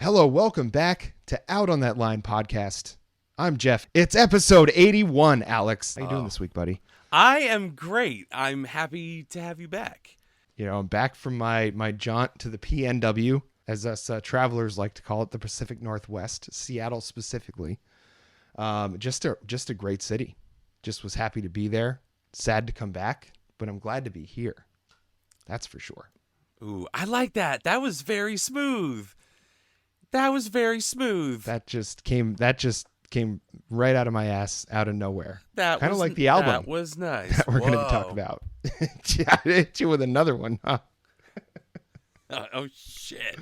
Hello, welcome back to Out on That Line podcast. I'm Geoff. It's episode 81, Alex. How you doing this week, buddy? I am great. I'm happy to have you back. You know, I'm back from my jaunt to the PNW, as us travelers like to call it, the Pacific Northwest, Seattle specifically. Just a great city. Just was happy to be there. Sad to come back, but I'm glad to be here. That's for sure. Ooh, I like that. That was very smooth. That just came right out of my ass, out of nowhere. Kind of like the album. That was nice. That we're going to talk about. I hit you with another one, huh? Oh shit.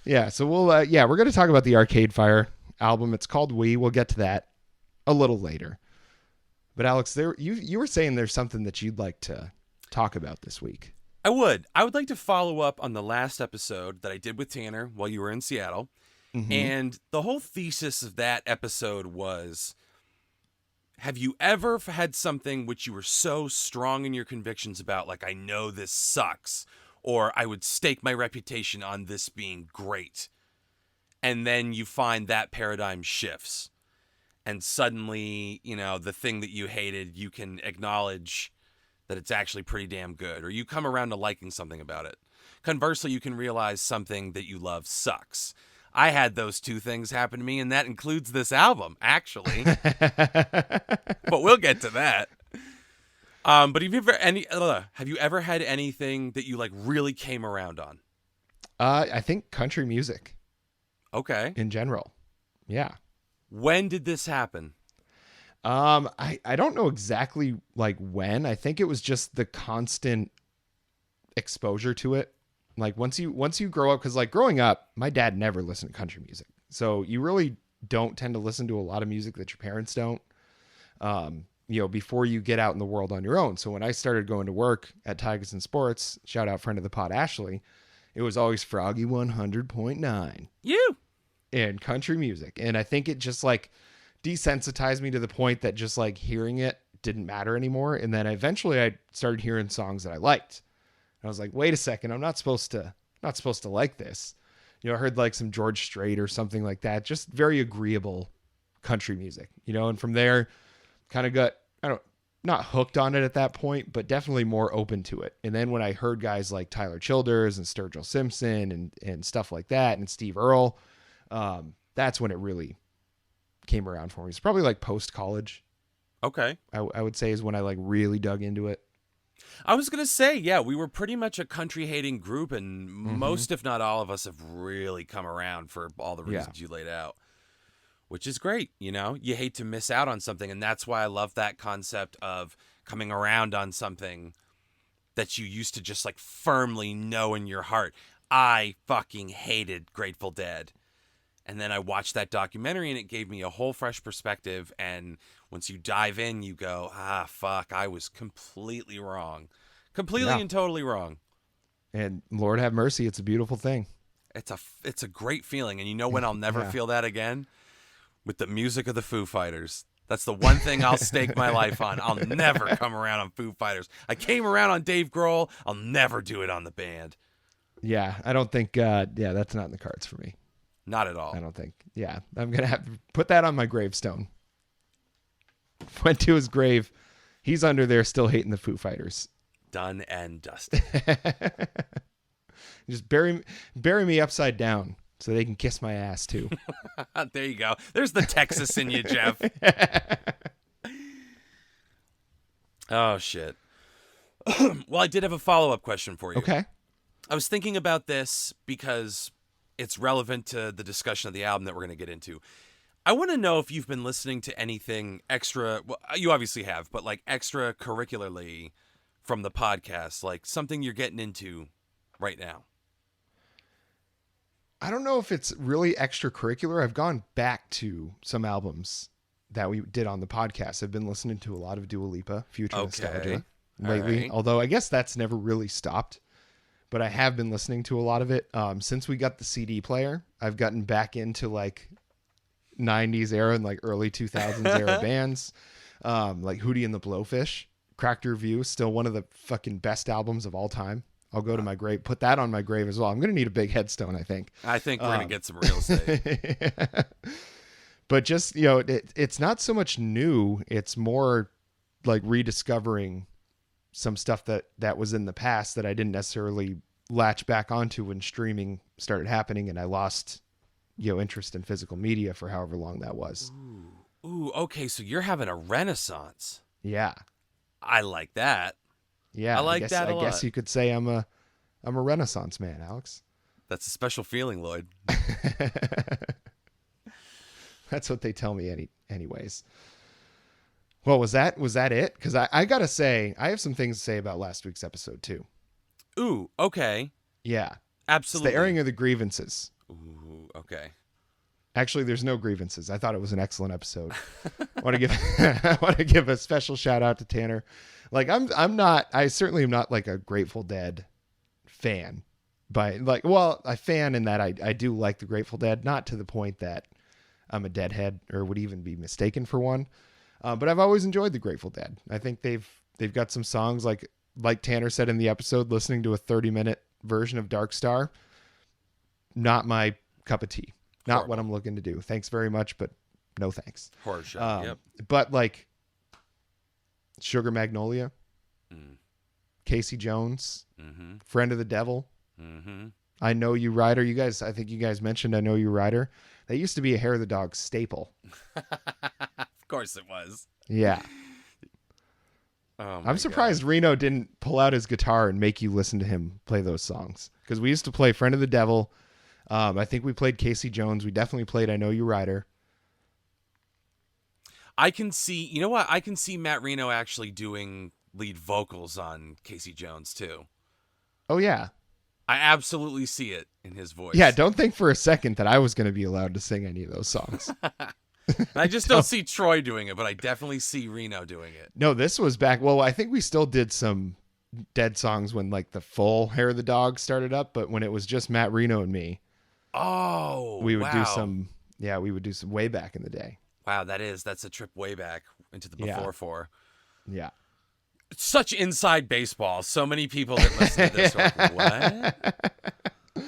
Yeah, so we're going to talk about the Arcade Fire album. It's called We'll get to that a little later. But Alex, you were saying there's something that you'd like to talk about this week. I would like to follow up on the last episode that I did with Tanner while you were in Seattle. Mm-hmm. And the whole thesis of that episode was, have you ever had something which you were so strong in your convictions about, like, I know this sucks, or I would stake my reputation on this being great, and then you find that paradigm shifts, and suddenly, you know, the thing that you hated, you can acknowledge that it's actually pretty damn good, or you come around to liking something about it. Conversely, you can realize something that you love sucks. I had those two things happen to me, and that includes this album, actually. But we'll get to that. But have you ever had anything that you like really came around on? I think country music. Okay. In general. Yeah. When did this happen? I don't know exactly like when. I think it was just the constant exposure to it. Like once you grow up, because like growing up, my dad never listened to country music. So you really don't tend to listen to a lot of music that your parents don't, before you get out in the world on your own. So when I started going to work at Tigers and Sports, shout out friend of the pod, Ashley, it was always Froggy 100.9. You! And country music. And I think it just like desensitized me to the point that just like hearing it didn't matter anymore. And then eventually I started hearing songs that I liked. And I was like, wait a second, I'm not supposed to like this. You know, I heard like some George Strait or something like that, just very agreeable country music, you know, and from there kind of got, not hooked on it at that point, but definitely more open to it. And then when I heard guys like Tyler Childers and Sturgill Simpson and stuff like that, and Steve Earle, that's when it really came around for me. It's probably like post-college. Okay. I would say is when I like really dug into it. I was going to say, yeah, we were pretty much a country-hating group, and most, if not all of us, have really come around for all the reasons you laid out, which is great. You know, you hate to miss out on something, and that's why I love that concept of coming around on something that you used to just like firmly know in your heart. I fucking hated Grateful Dead. And then I watched that documentary, and it gave me a whole fresh perspective. And once you dive in, you go, fuck, I was completely wrong. Completely and totally wrong. And Lord have mercy, it's a beautiful thing. It's a great feeling. And you know when I'll never feel that again? With the music of the Foo Fighters. That's the one thing I'll stake my life on. I'll never come around on Foo Fighters. I came around on Dave Grohl. I'll never do it on the band. Yeah, I don't think, that's not in the cards for me. Not at all. I don't think. Yeah, I'm going to have to put that on my gravestone. Went to his grave. He's under there still hating the Foo Fighters. Done and dusted. Just bury me upside down so they can kiss my ass too. There you go. There's the Texas in you, Geoff. Oh, shit. Well, I did have a follow-up question for you. Okay. I was thinking about this because it's relevant to the discussion of the album that we're going to get into. I want to know if you've been listening to anything extra. Well, you obviously have, but like extracurricularly from the podcast, like something you're getting into right now. I don't know if it's really extracurricular. I've gone back to some albums that we did on the podcast. I've been listening to a lot of Dua Lipa, Future Nostalgia lately, right. Although I guess that's never really stopped. But I have been listening to a lot of it. Since we got the CD player, I've gotten back into like 90s era and like early 2000s era bands. Like Hootie and the Blowfish. Cracked Review, still one of the fucking best albums of all time. I'll go to my grave, put that on my grave as well. I'm going to need a big headstone, I think. I think we're going to get some real estate. But just, it's not so much new. It's more like rediscovering some stuff that was in the past that I didn't necessarily latch back onto when streaming started happening, and I lost, interest in physical media for however long that was. Ooh, okay, so you're having a renaissance. Yeah. I like that. Yeah, I like that a lot. I guess you could say I'm a Renaissance man, Alex. That's a special feeling, Lloyd. That's what they tell me anyways. Well, was that it? Because I got to say, I have some things to say about last week's episode, too. Ooh, okay. Yeah. Absolutely. It's the airing of the grievances. Ooh, okay. Actually, there's no grievances. I thought it was an excellent episode. I want to give a special shout out to Tanner. Like, I certainly am not like a Grateful Dead fan. I fan in that I do like the Grateful Dead, not to the point that I'm a Deadhead or would even be mistaken for one. But I've always enjoyed the Grateful Dead. I think they've got some songs like Tanner said in the episode, listening to a 30-minute version of Dark Star. Not my cup of tea. Not Horrible. what I'm looking to do. Thanks very much, but no thanks. Horror show. Yep. But like Sugar Magnolia, Casey Jones, Friend of the Devil, I Know You Rider. I think you guys mentioned I Know You Rider. That used to be a Hair of the Dog staple. Of course it was. Yeah. I'm surprised Reno didn't pull out his guitar and make you listen to him play those songs. Because we used to play Friend of the Devil. I think we played Casey Jones. We definitely played I Know You Rider. I can see, you know what? I can see Matt Reno actually doing lead vocals on Casey Jones too. Oh, yeah. I absolutely see it in his voice. Yeah, don't think for a second that I was going to be allowed to sing any of those songs. I just don't see Troy doing it, but I definitely see Reno doing it. No, this was back. Well, I think we still did some Dead songs when like the full Hair of the Dog started up, but when it was just Matt Reno and me. Oh, we would do some. Yeah, we would do some way back in the day. Wow, that's a trip way back into the before four. Yeah. It's such inside baseball. So many people that listen to this are like, what?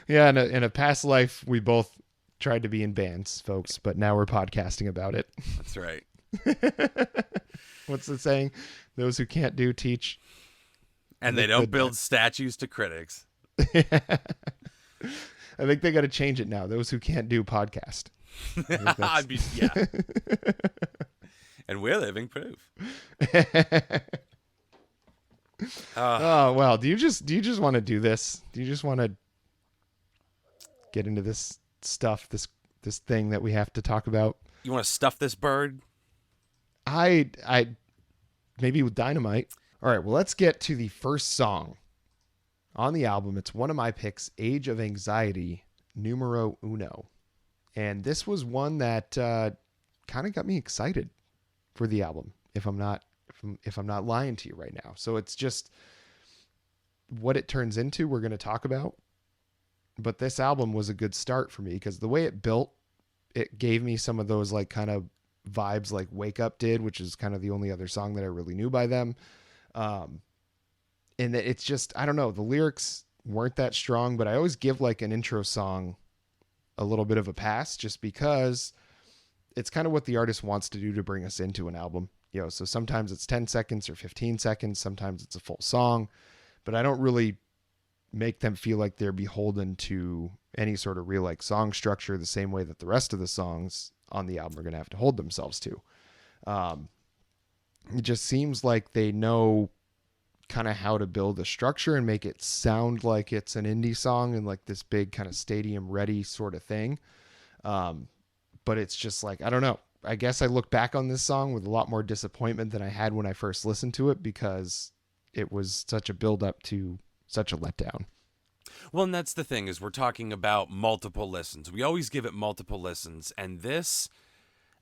Yeah, in a past life, we both tried to be in bands, folks, but now we're podcasting about it. That's right. What's the saying? Those who can't do, teach. And they don't build statues to critics. I think they got to change it now. Those who can't do, podcast. Yeah. And we're living proof. Oh, well, do you just want to do this? Do you just want to get into this stuff, this thing that we have to talk about? You want to stuff this bird? I maybe with dynamite. All right, well, let's get to the first song on the album. It's one of my picks, Age of Anxiety, numero uno. And this was one that kind of got me excited for the album, if I'm not lying to you right now. So it's just what it turns into we're going to talk about. But this album was a good start for me because the way it built, it gave me some of those like kind of vibes like Wake Up did, which is kind of the only other song that I really knew by them. And it's just, I don't know, the lyrics weren't that strong, but I always give like an intro song a little bit of a pass just because it's kind of what the artist wants to do to bring us into an album. So sometimes it's 10 seconds or 15 seconds. Sometimes it's a full song, but I don't really make them feel like they're beholden to any sort of real like song structure the same way that the rest of the songs on the album are going to have to hold themselves to. It just seems like they know kind of how to build a structure and make it sound like it's an indie song and like this big kind of stadium ready sort of thing. But it's just like, I don't know. I guess I look back on this song with a lot more disappointment than I had when I first listened to it because it was such a build up to such a letdown. Well, and that's the thing is we're talking about multiple listens. We always give it multiple listens. And this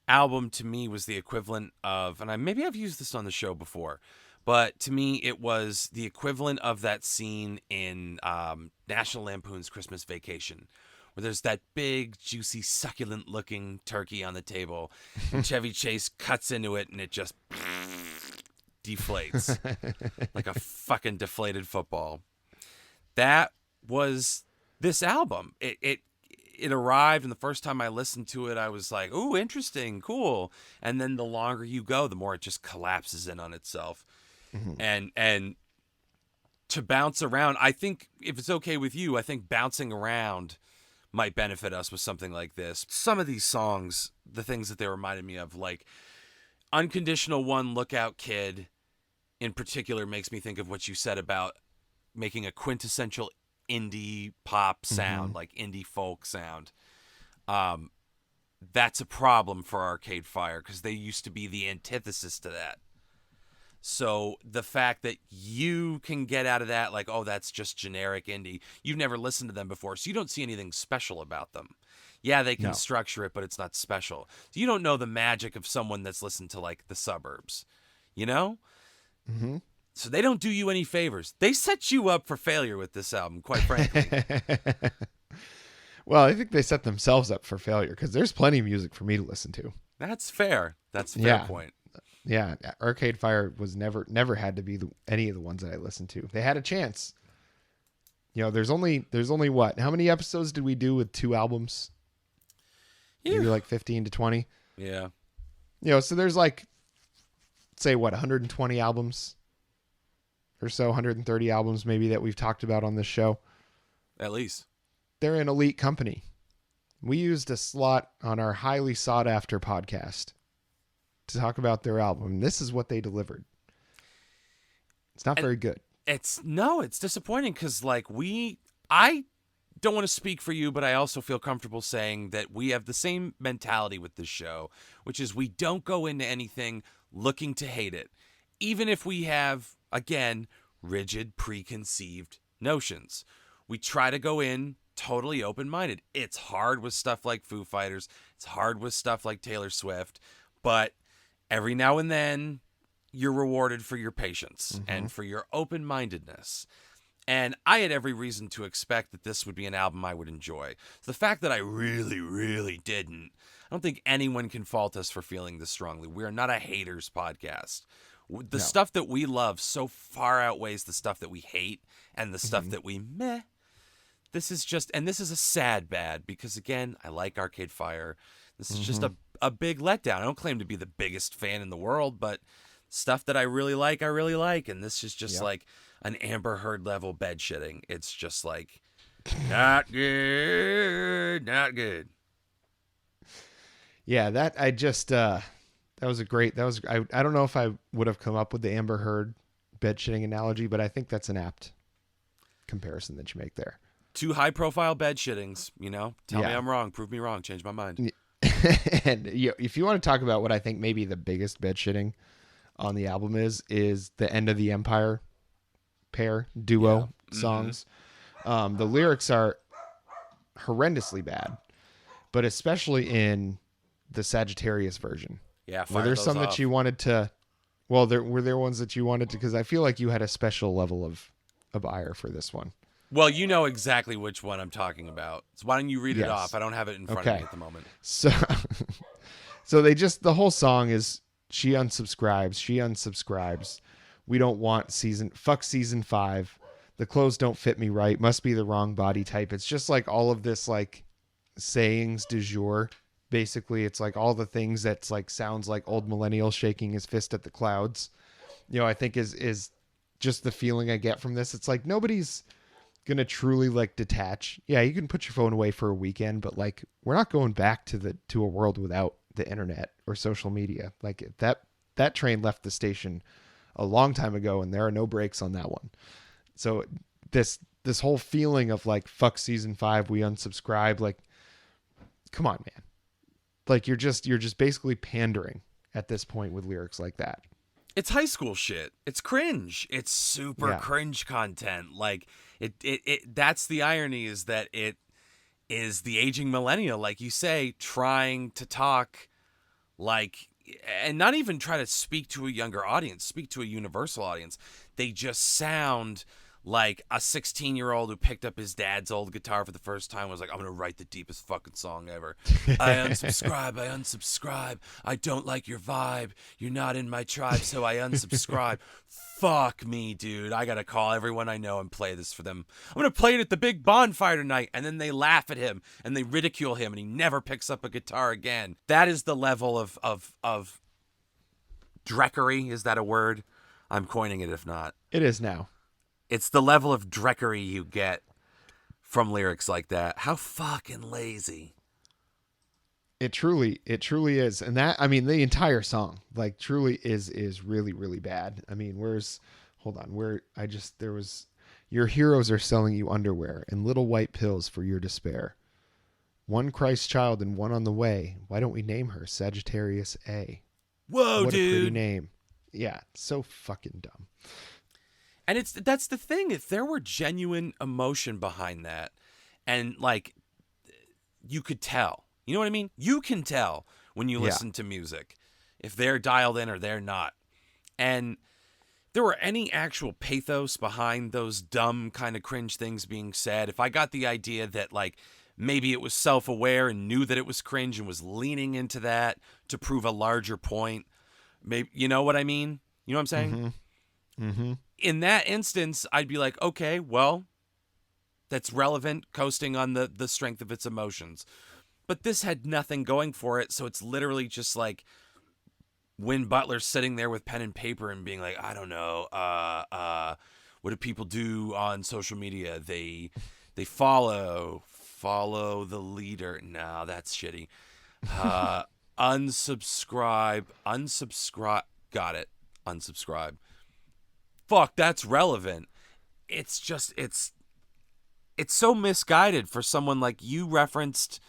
album to me was the equivalent of, and maybe I've used this on the show before, but to me it was the equivalent of that scene in National Lampoon's Christmas Vacation, where there's that big, juicy, succulent-looking turkey on the table, and Chevy Chase cuts into it, and it just deflates like a fucking deflated football. that was this album. It arrived, and the first time I listened to it, I was like, "Ooh, interesting, cool." And then the longer you go, the more it just collapses in on itself. Mm-hmm. And to bounce around, I think if it's okay with you, I think bouncing around might benefit us with something like this. Some of these songs, the things that they reminded me of, like Unconditional One, Lookout Kid, in particular, makes me think of what you said about making a quintessential indie pop sound, like indie folk sound. That's a problem for Arcade Fire because they used to be the antithesis to that. So the fact that you can get out of that, like, oh, that's just generic indie. You've never listened to them before, so you don't see anything special about them. Yeah, they can structure it, but it's not special. So you don't know the magic of someone that's listened to, like, The Suburbs, you know? Mm-hmm. So they don't do you any favors. They set you up for failure with this album, quite frankly. Well, I think they set themselves up for failure because there's plenty of music for me to listen to. That's fair. That's a fair point. Yeah, Arcade Fire was never had to be any of the ones that I listened to. They had a chance. You know, there's only what? How many episodes did we do with 2 albums? Maybe like 15 to 20. Yeah. You know, so there's like, say what, 120 albums or so, 130 albums maybe that we've talked about on this show. At least. They're an elite company. We used a slot on our highly sought after podcast to talk about their album. This is what they delivered. It's not very good. It's disappointing because I don't want to speak for you, but I also feel comfortable saying that we have the same mentality with this show, which is we don't go into anything looking to hate it, even if we have, again, rigid preconceived notions. We try to go in totally open-minded. It's hard with stuff like Foo Fighters. It's hard with stuff like Taylor Swift, but every now and then, you're rewarded for your patience and for your open-mindedness. And I had every reason to expect that this would be an album I would enjoy. So the fact that I really, really didn't, I don't think anyone can fault us for feeling this strongly. We are not a haters podcast. The stuff that we love so far outweighs the stuff that we hate and the stuff that we meh. This is a sad bad because, again, I like Arcade Fire. This is just a big letdown. I don't claim to be the biggest fan in the world, but stuff that I really like. And this is just like an Amber Heard level bed shitting. It's just like, not good, not good. Yeah, that was I don't know if I would have come up with the Amber Heard bed shitting analogy, but I think that's an apt comparison that you make there. 2 high profile bed shittings, tell me I'm wrong, prove me wrong, change my mind. And if you want to talk about what I think maybe the biggest bed shitting on the album is the End of the Empire duo songs. The lyrics are horrendously bad, but especially in the Sagittarius version. Yeah, were there some that you wanted to? Well, were there ones that you wanted to? Because I feel like you had a special level of ire for this one. Well, you know exactly which one I'm talking about. So why don't you read it off? I don't have it in front of me at the moment. So, the whole song is she unsubscribes. We don't want fuck season 5. The clothes don't fit me right. Must be the wrong body type. It's just like all of this like sayings du jour. Basically, it's like all the things that's like sounds like old millennial shaking his fist at the clouds. I think is just the feeling I get from this. It's like nobody's gonna truly like detach. Yeah, you can put your phone away for a weekend, but like we're not going back to a world without the internet or social media. Like that train left the station a long time ago, and there are no brakes on that one. So this whole feeling of like fuck season 5, we unsubscribe. Like, come on, man. Like you're just basically pandering at this point with lyrics like that. It's high school shit. It's cringe. It's super cringe content. Like it that's the irony, is that it is the aging millennial, like you say, trying to talk like, and not even try to speak to a younger audience, speak to a universal audience. They just sound like a 16-year-old who picked up his dad's old guitar for the first time was like, I'm going to write the deepest fucking song ever. I unsubscribe. I don't like your vibe. You're not in my tribe, so I unsubscribe. Fuck me, dude. I got to call everyone I know and play this for them. I'm going to play it at the big bonfire tonight. And then they laugh at him and they ridicule him and he never picks up a guitar again. That is the level of dreckery. Is that a word? I'm coining it if not. It is now. It's the level of dreckery you get from lyrics like that. How fucking lazy. It truly is. And that, I mean, the entire song, like, truly is really, really bad. I mean, your heroes are selling you underwear and little white pills for your despair. One Christ child and one on the way. Why don't we name her Sagittarius A? Whoa, what dude. a pretty name. Yeah, so fucking dumb. And that's the thing. If there were genuine emotion behind that, and like, you could tell. You know what I mean? You can tell when you listen to music if they're dialed in or they're not. And there were any actual pathos behind those dumb kind of cringe things being said. If I got the idea that like maybe it was self-aware and knew that it was cringe and was leaning into that to prove a larger point, maybe, you know what I mean? You know what I'm saying? Mm-hmm. In that instance, I'd be like, okay, well, that's relevant, coasting on the strength of its emotions. But this had nothing going for it, so it's literally just like Win Butler sitting there with pen and paper and being like, I don't know, what do people do on social media? They follow the leader. No, that's shitty. Unsubscribe. Got it. Unsubscribe. Fuck, that's relevant. It's just, it's so misguided for someone like you referenced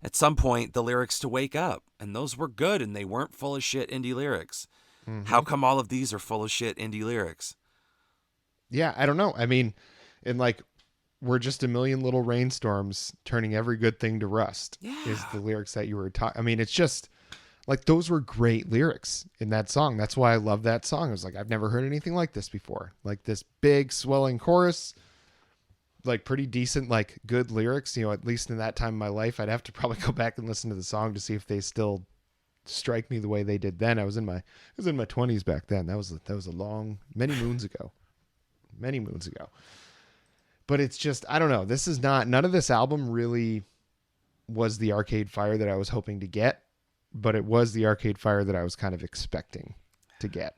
at some point the lyrics to Wake Up, and those were good and they weren't full of shit indie lyrics. Mm-hmm. How come all of these are full of shit indie lyrics? Yeah, I don't know. I mean, and like, we're just a million little rainstorms turning every good thing to rust. Yeah. Is the lyrics that you were talking. I mean, it's just like, those were great lyrics in that song. That's why I love that song. I was like, I've never heard anything like this before. Like this big swelling chorus, like pretty decent, like good lyrics, you know, at least in that time of my life. I'd have to probably go back and listen to the song to see if they still strike me the way they did then. I was in my 20s back then. That was a long, many moons ago. But it's just, I don't know. None of this album really was the Arcade Fire that I was hoping to get, but it was the Arcade Fire that I was kind of expecting to get.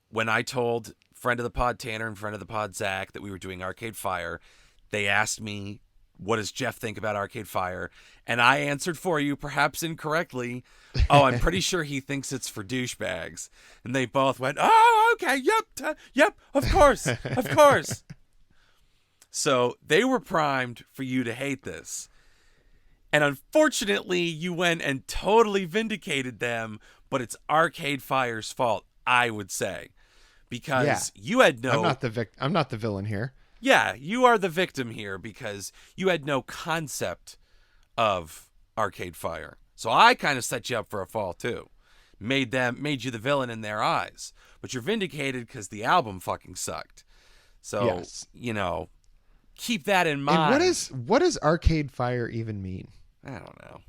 When I told friend of the pod Tanner and friend of the pod Zach that we were doing Arcade Fire, they asked me, what does Geoff think about Arcade Fire? And I answered for you, perhaps incorrectly, oh, I'm pretty sure he thinks it's for douchebags. And they both went, oh, okay, yep, of course. So they were primed for you to hate this. And unfortunately, you went and totally vindicated them, but it's Arcade Fire's fault, I would say. Because you had no... I'm not the villain here. Yeah, you are the victim here because you had no concept of Arcade Fire. So I kind of set you up for a fall too. Made you the villain in their eyes. But you're vindicated because the album fucking sucked. So, yes. You know, keep that in mind. And what does Arcade Fire even mean? I don't know.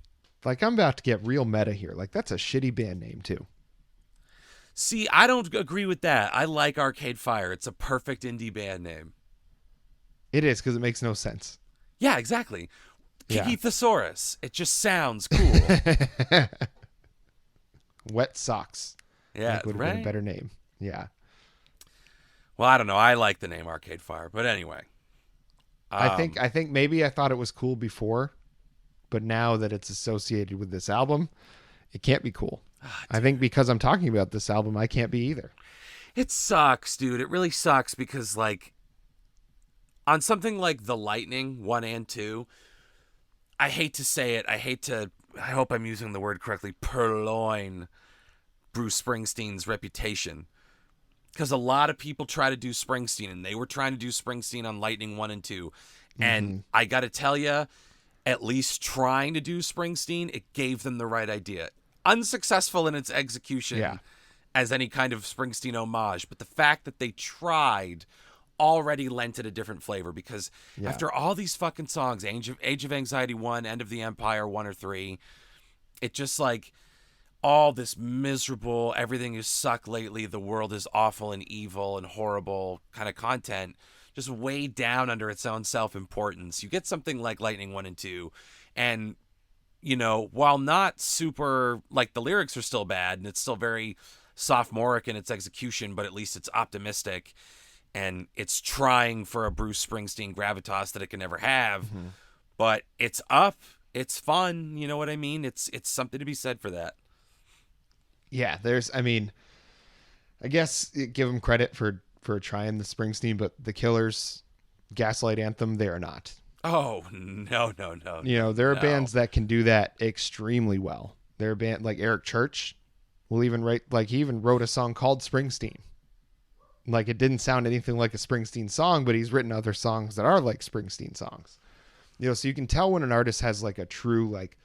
Like, I'm about to get real meta here. Like, that's a shitty band name too. See, I don't agree with that. I like Arcade Fire. It's a perfect indie band name. It is, because it makes no sense. Yeah, exactly. Yeah. Kiki Thesaurus. It just sounds cool. Wet Socks. Yeah, would have been a better name. Yeah. Well, I don't know. I like the name Arcade Fire, but anyway. I think maybe I thought it was cool before, but now that it's associated with this album, it can't be cool. I think because I'm talking about this album, I can't be either. It sucks, dude. It really sucks because, like, on something like The Lightning 1 and 2, I hate to say it. I hope I'm using the word correctly, purloin Bruce Springsteen's reputation. Because a lot of people try to do Springsteen, and they were trying to do Springsteen on Lightning 1 and 2. And I got to tell you, at least trying to do Springsteen, it gave them the right idea. Unsuccessful in its execution as any kind of Springsteen homage. But the fact that they tried already lent it a different flavor because Yeah. after all these fucking songs, Age of Anxiety 1, End of the Empire 1 or 3, it just like all this miserable, everything is suck lately, the world is awful and evil and horrible kind of content just weighed down under its own self-importance. You get something like Lightning 1 and 2, and, you know, while not super, like, the lyrics are still bad, and it's still very sophomoric in its execution, but at least it's optimistic, and it's trying for a Bruce Springsteen gravitas that it can never have, but it's up, it's fun, you know what I mean? It's something to be said for that. Yeah, I guess give them credit for trying the Springsteen, but the Killers, Gaslight Anthem, they are not. Oh, no. You know, there are bands that can do that extremely well. There are bands like Eric Church will even write, like, he even wrote a song called Springsteen. Like, it didn't sound anything like a Springsteen song, but he's written other songs that are like Springsteen songs. You know, so you can tell when an artist has like a true like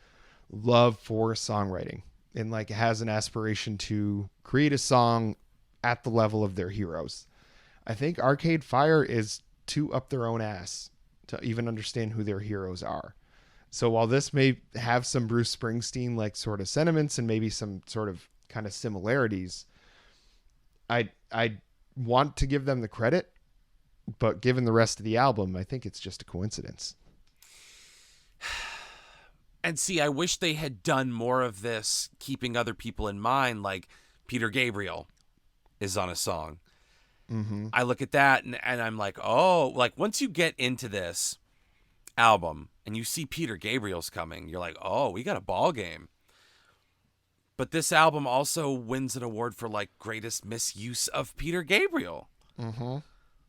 love for songwriting and like has an aspiration to create a song at the level of their heroes. I think Arcade Fire is too up their own ass to even understand who their heroes are. So while this may have some Bruce Springsteen like sort of sentiments and maybe some sort of kind of similarities, I want to give them the credit, but given the rest of the album, I think it's just a coincidence. And see, I wish they had done more of this, keeping other people in mind, like Peter Gabriel is on a song. Mm-hmm. I look at that and I'm like, oh, like once you get into this album and you see Peter Gabriel's coming, you're like, oh, we got a ball game. But this album also wins an award for like greatest misuse of Peter Gabriel. Mm-hmm.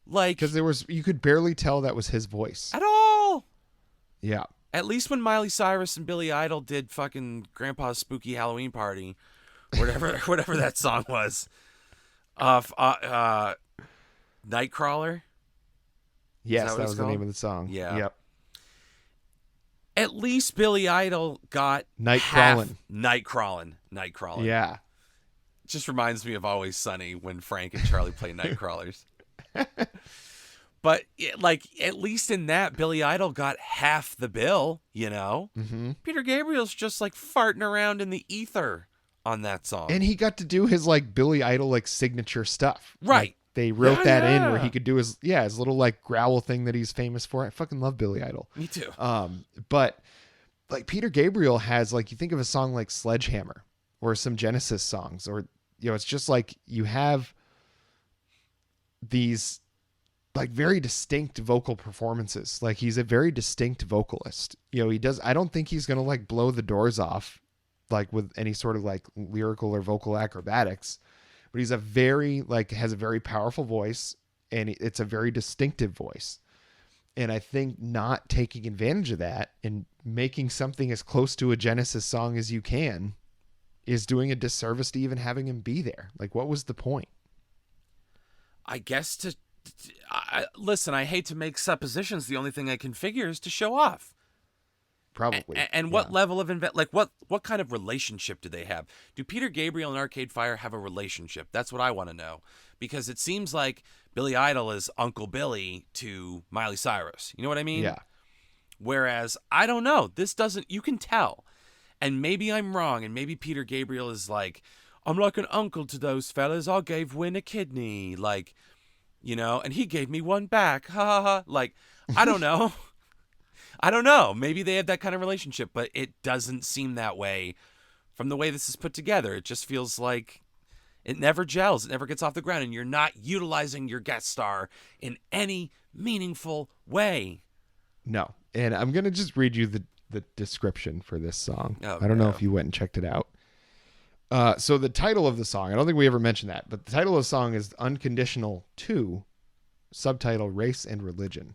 Like, because you could barely tell that was his voice at all. Yeah. At least when Miley Cyrus and Billy Idol did fucking Grandpa's Spooky Halloween Party, whatever that song was. Nightcrawler? Yes, that was the name of the song. Yeah. Yep. At least Billy Idol got Nightcrawlin'. Nightcrawlin'. Yeah. It just reminds me of Always Sunny when Frank and Charlie play Nightcrawlers. But like at least in that, Billy Idol got half the bill, you know? Mm-hmm. Peter Gabriel's just like farting around in the ether on that song. And he got to do his like Billy Idol like signature stuff. Right. Like, they wrote that in where he could do his little like growl thing that he's famous for. I fucking love Billy Idol. Me too. But like Peter Gabriel has like, you think of a song like Sledgehammer or some Genesis songs, or, you know, it's just like you have these like very distinct vocal performances. Like he's a very distinct vocalist. You know, I don't think he's going to like blow the doors off like with any sort of like lyrical or vocal acrobatics, but he's has a very powerful voice, and it's a very distinctive voice. And I think not taking advantage of that and making something as close to a Genesis song as you can is doing a disservice to even having him be there. Like, what was the point? I guess listen, I hate to make suppositions. The only thing I can figure is to show off. Probably. And what level of what kind of relationship do they have? Do Peter Gabriel and Arcade Fire have a relationship? That's what I want to know, because it seems like Billy Idol is Uncle Billy to Miley Cyrus. You know what I mean? Yeah. Whereas I don't know. This doesn't. You can tell, and maybe I'm wrong, and maybe Peter Gabriel is like, I'm like an uncle to those fellas. I gave Win a kidney, like, you know, and he gave me one back. Ha ha ha. Like, I don't know. I don't know. Maybe they have that kind of relationship, but it doesn't seem that way from the way this is put together. It just feels like it never gels. It never gets off the ground, and you're not utilizing your guest star in any meaningful way. No. And I'm going to just read you the description for this song. Oh, I don't know if you went and checked it out. So the title of the song, I don't think we ever mentioned that, but the title of the song is Unconditional 2, subtitle Race and Religion.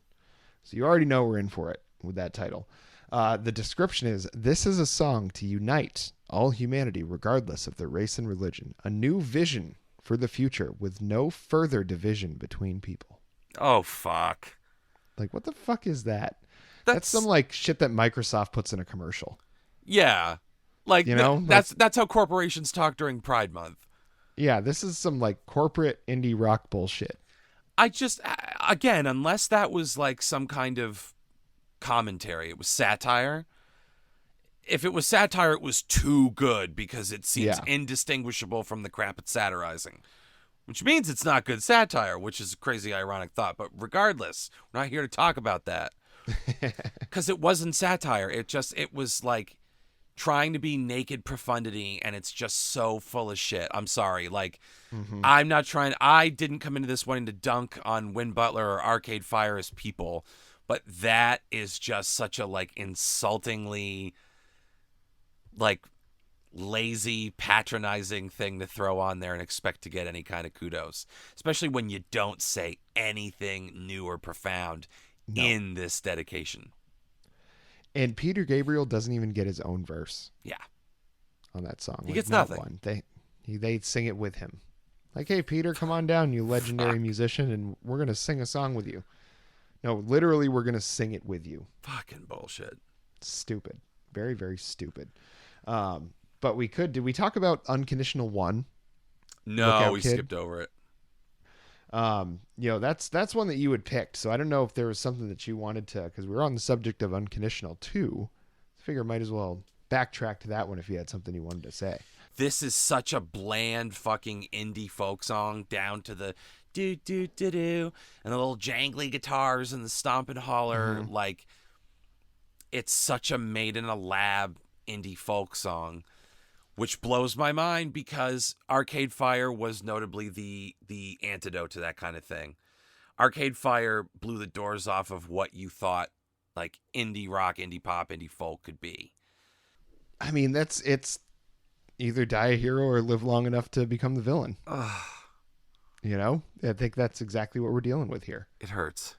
So you already know we're in for it with that title. The description is, this is a song to unite all humanity regardless of their race and religion. A new vision for the future with no further division between people. Oh, fuck. Like, what the fuck is that? That's some like shit that Microsoft puts in a commercial. Yeah. Like, you know, that's how corporations talk during Pride Month. Yeah, this is some like corporate indie rock bullshit. I just, again, unless that was like some kind of commentary, it was satire. If it was satire, it was too good because it seems Yeah. indistinguishable from the crap it's satirizing, which means it's not good satire, which is a crazy, ironic thought. But regardless, we're not here to talk about that because it wasn't satire. It was like trying to be naked profundity, and it's just so full of shit. I'm sorry. Like, I didn't come into this wanting to dunk on Win Butler or Arcade Fire as people, but that is just such a, like, insultingly, like, lazy, patronizing thing to throw on there and expect to get any kind of kudos, especially when you don't say anything new or profound in this dedication. And Peter Gabriel doesn't even get his own verse. Yeah. On that song. He gets nothing. One. They sing it with him. Like, hey, Peter, come on down, you legendary musician, and we're going to sing a song with you. No, literally, we're going to sing it with you. Fucking bullshit. Stupid. Very, very stupid. But did we talk about Unconditional One? No, we skipped over it. That's one that you had picked. So I don't know if there was something that you wanted to, because we were on the subject of Unconditional 2. I figure might as well backtrack to that one if you had something you wanted to say. This is such a bland fucking indie folk song, down to the do do do do and the little jangly guitars and the stomp and holler. Like, it's such a made in a lab indie folk song, which blows my mind because Arcade Fire was notably the antidote to that kind of thing. Arcade Fire blew the doors off of what you thought like indie rock, indie pop, indie folk could be. I mean, it's either die a hero or live long enough to become the villain. You know, I think that's exactly what we're dealing with here. It hurts.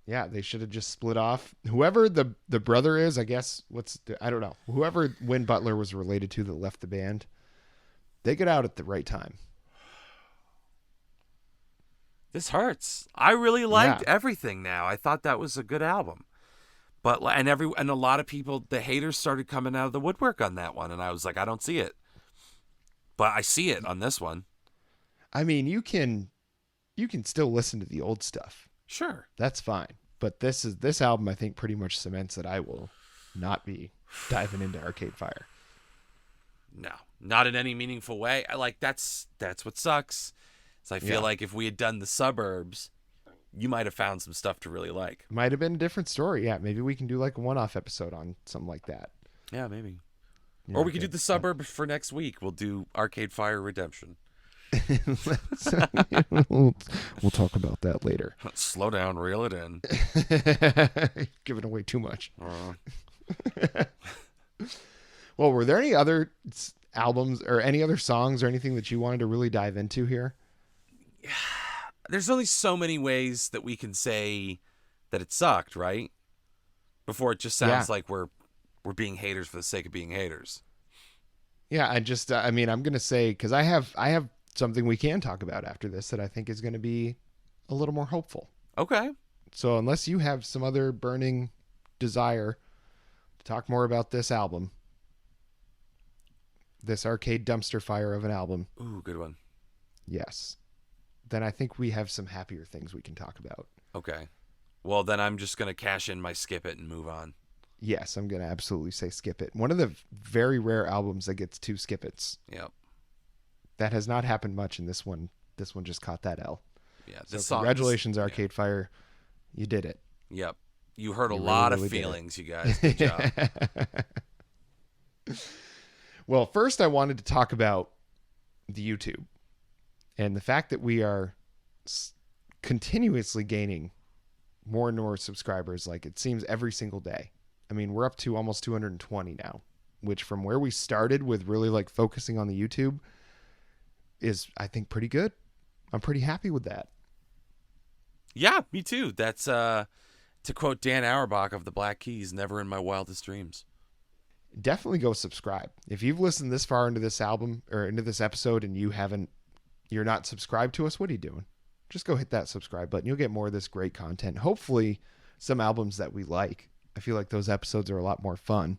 Yeah, they should have just split off. Whoever the brother is, I guess, I don't know. Whoever Win Butler was related to that left the band, they get out at the right time. This hurts. I really liked everything now. I thought that was a good album. But and a lot of people, the haters started coming out of the woodwork on that one, and I was like, I don't see it. But I see it on this one. I mean, you can still listen to the old stuff. Sure. That's fine. But this album, I think, pretty much cements that I will not be diving into Arcade Fire. No, not in any meaningful way. That's what sucks. So I feel like if we had done the Suburbs, you might have found some stuff to really like. Might have been a different story. Yeah, maybe we can do like a one-off episode on something like that. Yeah, maybe. Or we could do the Suburbs for next week. We'll do Arcade Fire Redemption. We'll talk about that later. Slow down, reel it in. Giving away too much. Well, were there any other albums or any other songs or anything that you wanted to really dive into here? There's only so many ways that we can say that it sucked, right? Before it just sounds like we're being haters for the sake of being haters. Yeah, I mean, I'm going to say, because I have something we can talk about after this that I think is going to be a little more hopeful. Okay. So unless you have some other burning desire to talk more about this album, this arcade dumpster fire of an album. Ooh, good one. Yes. Then I think we have some happier things we can talk about. Okay. Well, then I'm just going to cash in my skip it and move on. Yes, I'm going to absolutely say skip it. One of the very rare albums that gets 2 skip it's. Yep. That has not happened much in this one. This one just caught that L. Yeah. So congratulations, Arcade Fire. You did it. Yep. You hurt a lot of feelings, you guys. Good job. Well, first I wanted to talk about the YouTube and the fact that we are continuously gaining more and more subscribers. Like, it seems every single day. I mean, we're up to almost 220 now, which from where we started with really like focusing on the YouTube is, I think, pretty good. I'm pretty happy with that. Yeah, me too. That's to quote Dan Auerbach of the Black Keys, never in my wildest dreams. Definitely go subscribe. If you've listened this far into this album or into this episode and you're not subscribed to us, what are you doing? Just go hit that subscribe button. You'll get more of this great content. Hopefully some albums that we like. I feel like those episodes are a lot more fun.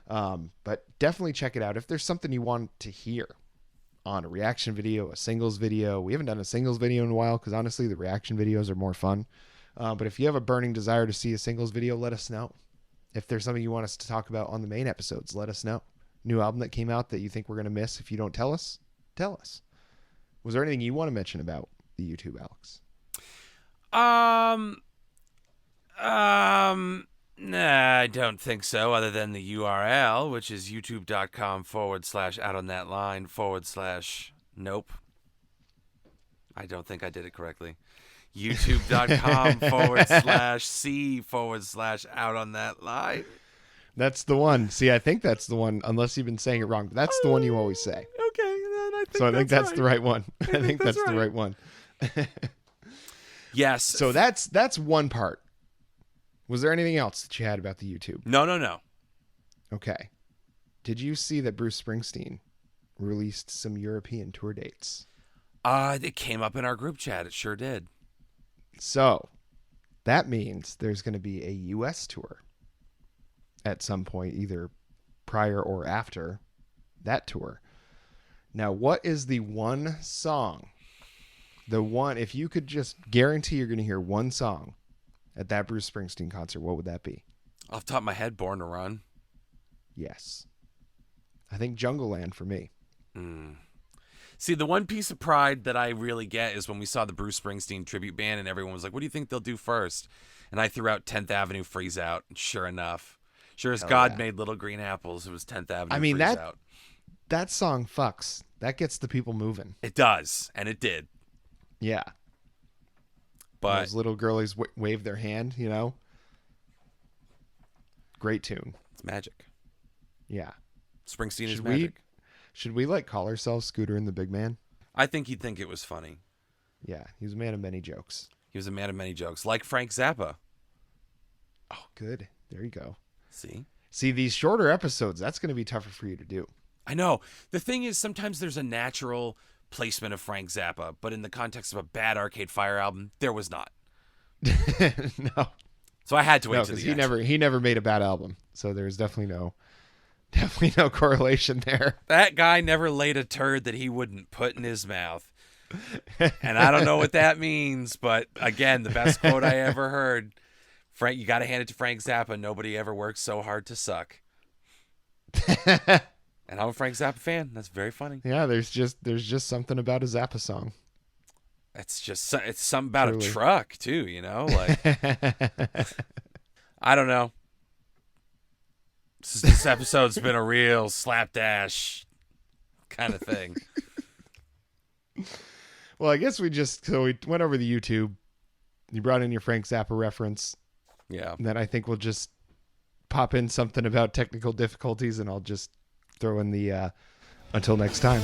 But definitely check it out. If there's something you want to hear on a reaction video, a singles video. We haven't done a singles video in a while because honestly, the reaction videos are more fun. But if you have a burning desire to see a singles video, let us know. If there's something you want us to talk about on the main episodes, let us know. New album that came out that you think we're going to miss. If you don't tell us, tell us. Was there anything you want to mention about the YouTube, Alex? Nah, I don't think so, other than the URL, which is youtube.com/outonthatline/ nope. I don't think I did it correctly. youtube.com/C/outonthatline. That's the one. See, I think that's the one, unless you've been saying it wrong, but that's the one you always say. Okay, then I think so I think that's right. the right one. I think that's right. the right one. Yes. So that's one part. Was there anything else that you had about the YouTube? No. Okay. Did you see that Bruce Springsteen released some European tour dates? It came up in our group chat. It sure did. So that means there's going to be a U.S. tour at some point, either prior or after that tour. Now, what is the one song? The one, if you could just guarantee you're going to hear one song at that Bruce Springsteen concert, what would that be? Off the top of my head, Born to Run. Yes. I think Jungle Land for me. See, the one piece of pride that I really get is when we saw the Bruce Springsteen tribute band and everyone was like, what do you think they'll do first? And I threw out 10th Avenue Freeze Out. And sure enough, sure as God made little green apples, it was 10th Avenue Freeze Out. That song fucks. That gets the people moving. It does, and it did. Yeah. But those little girlies wave their hand, you know? Great tune. It's magic. Yeah. Springsteen is magic. Should we call ourselves Scooter and the Big Man? I think he'd think it was funny. Yeah, he was a man of many jokes. He was a man of many jokes, like Frank Zappa. Oh, good. There you go. See, these shorter episodes, that's going to be tougher for you to do. I know. The thing is, sometimes there's a natural placement of Frank Zappa, but in the context of a bad Arcade Fire album, there was not. No. So I had to wait till the end. He never made a bad album, so there's definitely no correlation there. That guy never laid a turd that he wouldn't put in his mouth. And I don't know what that means, but again, the best quote I ever heard, Frank, you got to hand it to Frank Zappa. Nobody ever worked so hard to suck. And I'm a Frank Zappa fan. That's very funny. Yeah, there's just something about a Zappa song. It's something about a truck too, you know? Like I don't know. This episode's been a real slapdash kind of thing. Well, I guess we went over the YouTube. You brought in your Frank Zappa reference. Yeah. And then I think we'll just pop in something about technical difficulties, and I'll just throw in the until next time.